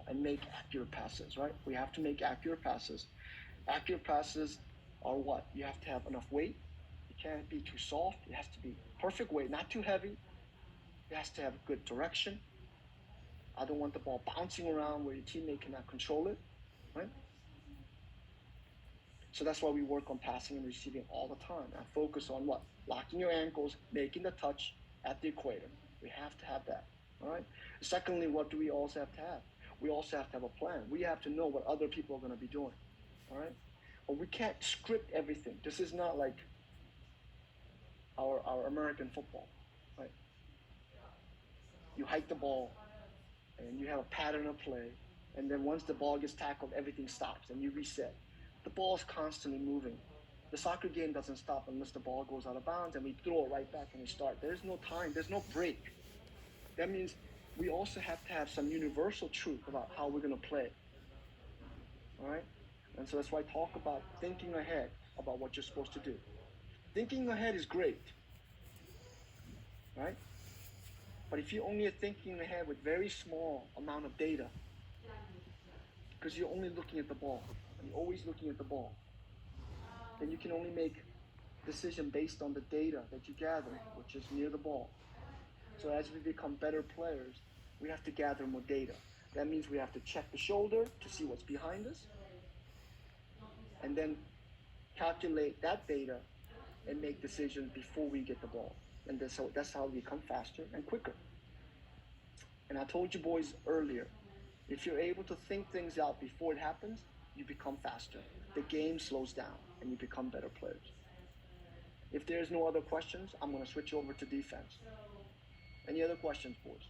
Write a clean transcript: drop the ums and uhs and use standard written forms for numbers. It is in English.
ball and make accurate passes, right? We have to make accurate passes. Accurate passes are what? You have to have enough weight. It can't be too soft. It has to be perfect weight, not too heavy. It has to have good direction. I don't want the ball bouncing around where your teammate cannot control it, right? So that's why we work on passing and receiving all the time and focus on what? Locking your ankles, making the touch at the equator. We have to have that, all right? Secondly, what do we also have to have? We also have to have a plan. We have to know what other people are going to be doing, all right? But we can't script everything. This is not like our American football, right? You hike the ball, and you have a pattern of play, and then once the ball gets tackled, everything stops, and you reset. The ball is constantly moving. The soccer game doesn't stop unless the ball goes out of bounds, and we throw it right back and we start. There's no time. There's no break. That means we also have to have some universal truth about how we're going to play. All right? And so that's why I talk about thinking ahead about what you're supposed to do. Thinking ahead is great, right? But if you only are thinking ahead with very small amount of data, because you're only looking at the ball, and you're always looking at the ball, then you can only make decision based on the data that you gather, which is near the ball. So as we become better players, we have to gather more data. That means we have to check the shoulder to see what's behind us, and then calculate that data and make decisions before we get the ball. And that's how we become faster and quicker. And I told you boys earlier, if you're able to think things out before it happens, you become faster. The game slows down and you become better players. If there's no other questions, I'm going to switch over to defense. Any other questions, boys?